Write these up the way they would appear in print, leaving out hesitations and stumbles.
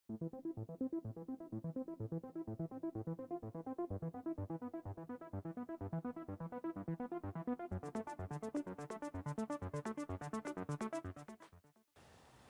Hey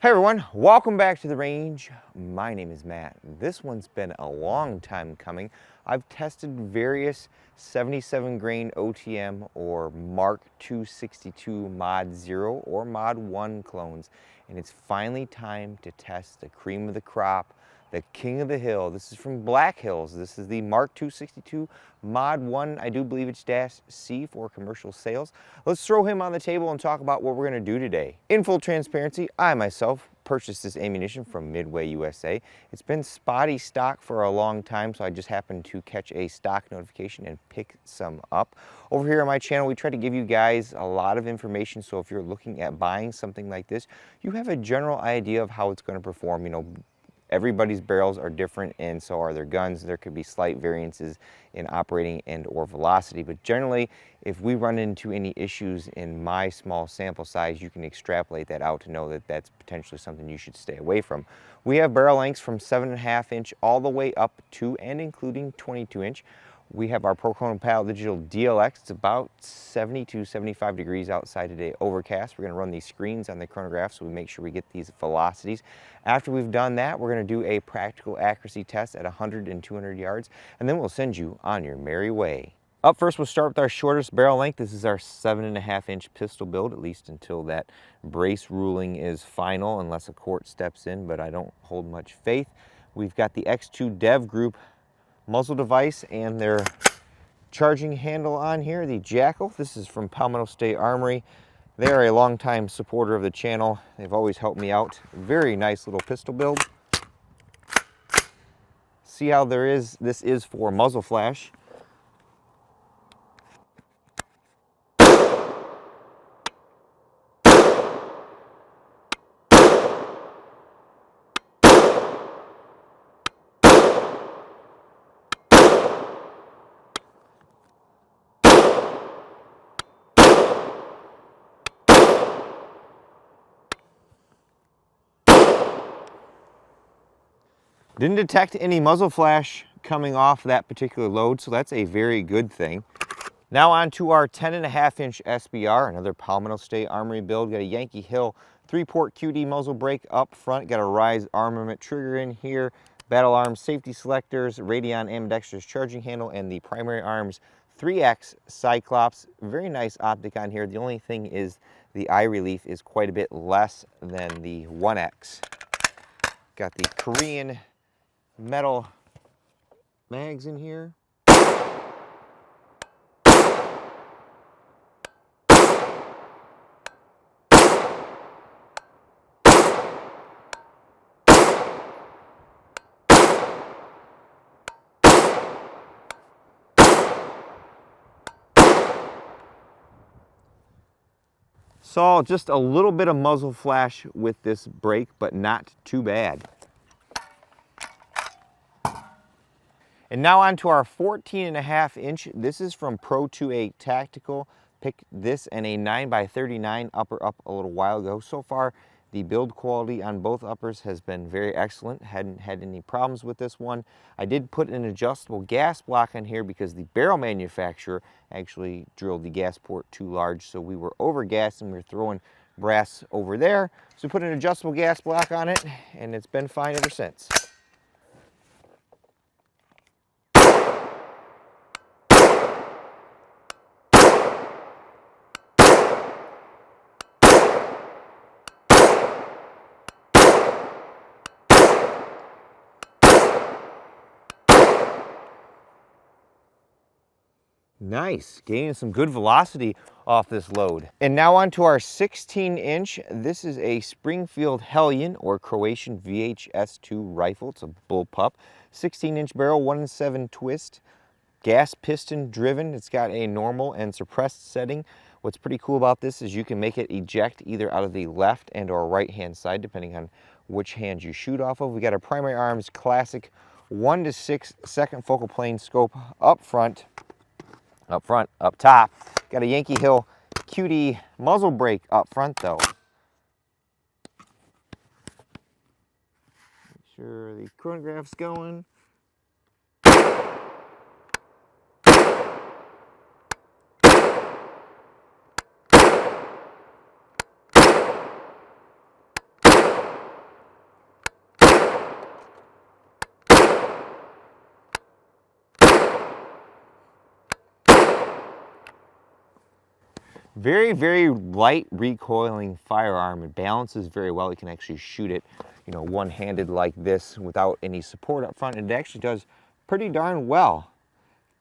everyone, welcome back to the range. My name is Matt. This one's been a long time coming. I've tested various 77 grain OTM or Mark 262 Mod 0 or Mod 1 clones, and it's finally time to test the cream of the crop, the king of the hill. This is from Black Hills. This is the Mark 262 Mod 1. I do believe it's -C for commercial sales. Let's throw him on the table and talk about what we're going to do today. In full transparency, I myself purchased this ammunition from Midway USA. It's been spotty stock for a long time, so I just happened to catch a stock notification and pick some up. Over here on my channel, we try to give you guys a lot of information, so if you're looking at buying something like this, you have a general idea of how it's going to perform. You know, everybody's barrels are different, and so are their guns. There could be slight variances in operating and or velocity, but generally, if we run into any issues in my small sample size, you can extrapolate that out to know that that's potentially something you should stay away from. We have barrel lengths from 7.5 inch all the way up to and including 22 inch. We have our Pro Paddle Digital DLX. It's about 70 to 75 degrees outside today, overcast. We're going to run these screens on the chronograph so we make sure we get these velocities. After we've done that, we're going to do a practical accuracy test at 100 and 200 yards, and then we'll send you on your merry way. Up first, we'll start with our shortest barrel length. This is our 7.5 inch pistol build, at least until that brace ruling is final, unless a court steps in, but I don't hold much faith. We've got the X2 Dev Group muzzle device and their charging handle on here, the Jackal. This is from Palmetto State Armory. They are a longtime supporter of the channel. They've always helped me out. Very nice little pistol build. See how this is for muzzle flash. Didn't detect any muzzle flash coming off that particular load, so that's a very good thing. Now on to our 10.5 inch SBR, another Palmetto State Armory build. Got a Yankee Hill 3-port QD muzzle brake up front. Got a Rise armament trigger in here, Battle Arms safety selectors, Radion ambidextrous charging handle, and the Primary Arms 3X Cyclops. Very nice optic on here. The only thing is the eye relief is quite a bit less than the 1X. Got the Korean metal mags in here. Saw just a little bit of muzzle flash with this brake, but not too bad. And now on to our 14.5 inch. This is from Pro 28 Tactical. Picked this and a 9x39 upper up a little while ago. So far, the build quality on both uppers has been very excellent. Hadn't had any problems with this one. I did put an adjustable gas block on here because the barrel manufacturer actually drilled the gas port too large, so we were over gassed and we were throwing brass over there. So we put an adjustable gas block on it, and it's been fine ever since. Nice, gaining some good velocity off this load. And now on to our 16 inch. This is a Springfield Hellion or Croatian VHS2 rifle. It's a bullpup. 16 inch barrel, 1-7 twist, gas piston driven. It's got a normal and suppressed setting. What's pretty cool about this is you can make it eject either out of the left and or right hand side, depending on which hand you shoot off of. We got a Primary Arms classic 1-6 second focal plane scope up front, up top. Got a Yankee Hill QD muzzle brake up front though. sure the chronograph's going. Very, very light recoiling firearm. It balances very well. You can actually shoot it, you know, one-handed like this without any support up front. It actually does pretty darn well.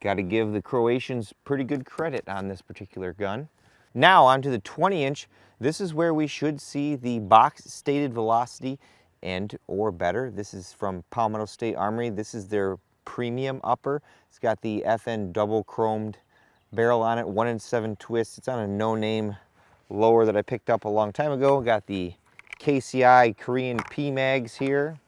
Got to give the Croatians pretty good credit on this particular gun. Now onto the 20-inch. This is where we should see the box stated velocity and or better. This is from Palmetto State Armory. This is their premium upper. It's got the FN double chromed barrel on it, 1-in-7 twist. It's on a no-name lower that I picked up a long time ago. Got the KCI Korean P mags here.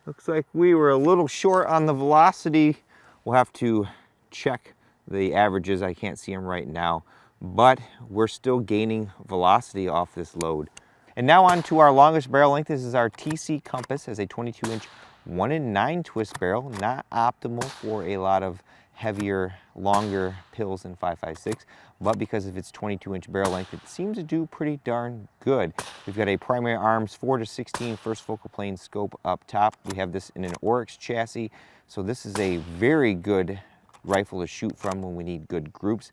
Looks like we were a little short on the velocity. We'll have to check the averages. I can't see them right now, but we're still gaining velocity off this load. And now on to our longest barrel length. This is our TC Compass. Has a 22-inch 1-in-9 twist barrel. Not optimal for a lot of heavier, longer pills than 5.56, but because of its 22-inch barrel length, it seems to do pretty darn good. We've got a primary arms 4-16 first focal plane scope up top. We have this in an Oryx chassis, so this is a very good rifle to shoot from when we need good groups.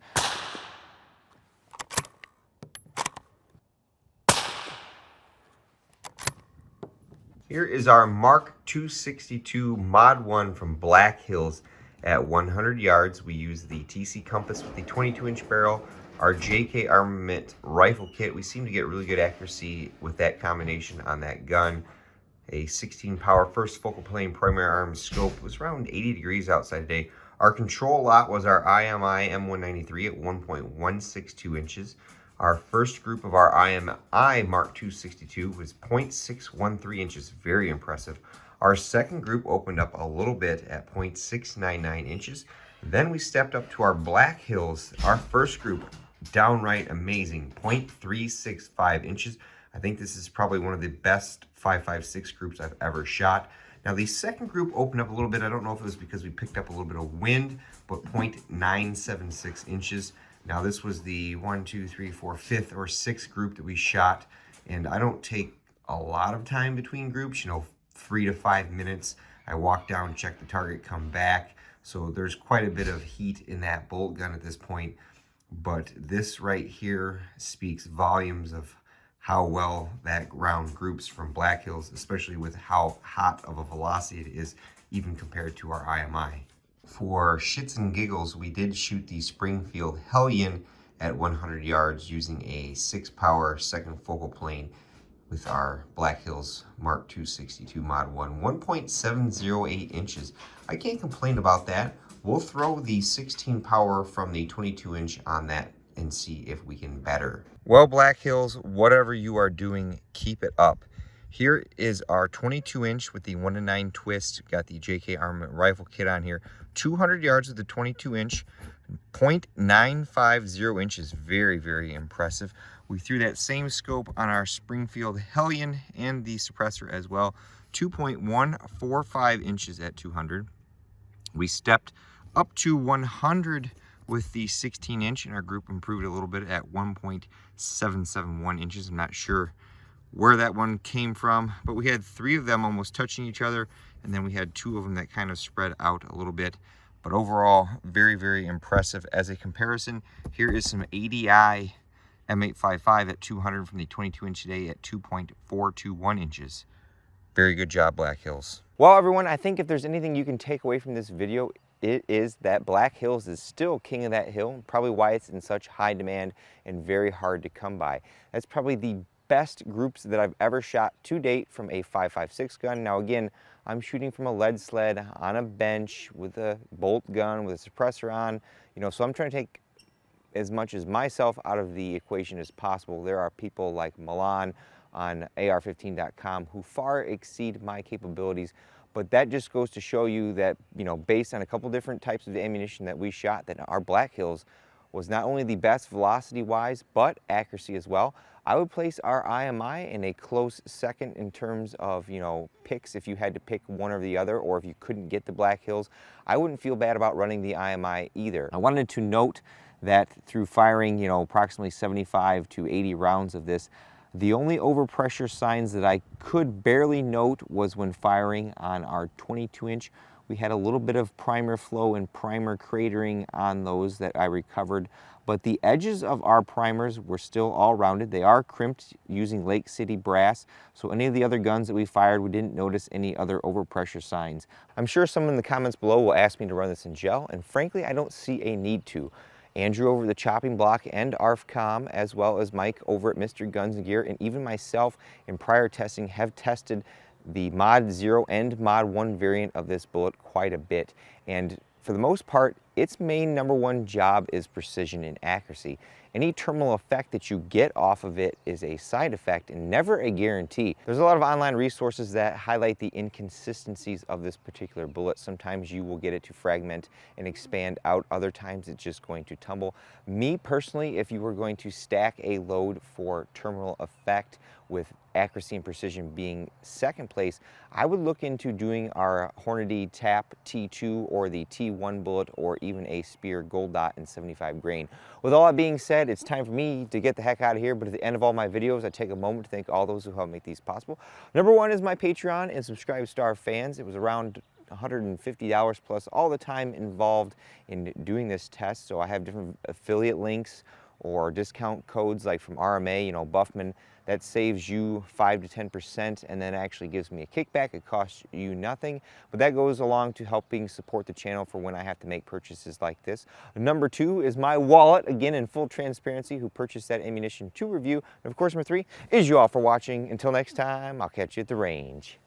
Here is our MK262 Mod 1 from Black Hills. At 100 yards, we use the TC Compass with the 22-inch barrel, our JK Armament rifle kit. We seem to get really good accuracy with that combination on that gun. A 16 power first focal plane primary arms scope. Was around 80 degrees outside today. Our control lot was our IMI M193 at 1.162 inches. Our first group of our IMI MK262 was 0.613 inches. Very impressive. Our second group opened up a little bit at 0.699 inches. Then we stepped up to our Black Hills. Our first group, downright amazing, 0.365 inches. I think this is probably one of the best 5.56 groups I've ever shot. Now the second group opened up a little bit. I don't know if it was because we picked up a little bit of wind, but 0.976 inches. Now this was the 1, 2, 3, 4, 5th or 6th group that we shot. And I don't take a lot of time between groups, you know, 3 to 5 minutes. I walk down, check the target, come back. So there's quite a bit of heat in that bolt gun at this point. But this right here speaks volumes of how well that round groups from Black Hills, especially with how hot of a velocity it is, even compared to our IMI. For shits and giggles, we did shoot the Springfield Hellion at 100 yards using a 6-power second focal plane with our Black Hills MK262 Mod 1, 1.708 inches. I can't complain about that. We'll throw the 16 power from the 22-inch on that and see if we can better. Well, Black Hills, whatever you are doing, keep it up. Here is our 22-inch with the 1-in-9 twist. We've got the JK Armament rifle kit on here. 200 yards with the 22-inch, 0.950 inches. Very, very impressive. We threw that same scope on our Springfield Hellion and the suppressor as well. 2.145 inches at 200. We stepped up to 100 with the 16-inch, and our group improved a little bit at 1.771 inches. I'm not sure where that one came from, but we had 3 of them almost touching each other, and then we had 2 of them that kind of spread out a little bit. But overall, very, very impressive. As a comparison, here is some ADI M855 at 200 from the 22-inch today at 2.421 inches. Very good job, Black Hills. Well, everyone, I think if there's anything you can take away from this video, it is that Black Hills is still king of that hill, probably why it's in such high demand and very hard to come by. That's probably the best groups that I've ever shot to date from a 5.56 gun. Now again, I'm shooting from a lead sled on a bench with a bolt gun with a suppressor on, you know, so I'm trying to take as much as myself out of the equation as possible. There are people like Milan on AR15.com who far exceed my capabilities, but that just goes to show you that, you know, based on a couple different types of ammunition that we shot, that our Black Hills was not only the best velocity-wise, but accuracy as well. I would place our IMI in a close second in terms of, you know, picks if you had to pick one or the other, or if you couldn't get the Black Hills. I wouldn't feel bad about running the IMI either. I wanted to note that through firing, you know, approximately 75 to 80 rounds of this, the only overpressure signs that I could barely note was when firing on our 22-inch. We had a little bit of primer flow and primer cratering on those that I recovered, but the edges of our primers were still all rounded. They are crimped using Lake City brass, so any of the other guns that we fired, we didn't notice any other overpressure signs. I'm sure someone in the comments below will ask me to run this in gel, and frankly, I don't see a need to. Andrew over the Chopping Block and ARFCOM, as well as Mike over at Mr. Guns and Gear, and even myself in prior testing have tested the Mod 0 and Mod 1 variant of this bullet quite a bit. And for the most part, its main #1 job is precision and accuracy. Any terminal effect that you get off of it is a side effect and never a guarantee. There's a lot of online resources that highlight the inconsistencies of this particular bullet. Sometimes you will get it to fragment and expand out. Other times it's just going to tumble. Me personally, if you were going to stack a load for terminal effect with accuracy and precision being second place, I would look into doing our Hornady TAP T2 or the T1 bullet, or even a Spear Gold Dot in 75 grain. With all that being said, it's time for me to get the heck out of here, but at the end of all my videos, I take a moment to thank all those who help make these possible. #1 is my Patreon and Subscribe Star fans. It was around $150 plus all the time involved in doing this test, so I have different affiliate links or discount codes like from RMA, you know, Buffman, that saves you 5 to 10% and then actually gives me a kickback. It costs you nothing, but that goes along to helping support the channel for when I have to make purchases like this. #2 is my wallet, again in full transparency, who purchased that ammunition to review. And of course, #3 is you all for watching. Until next time, I'll catch you at the range.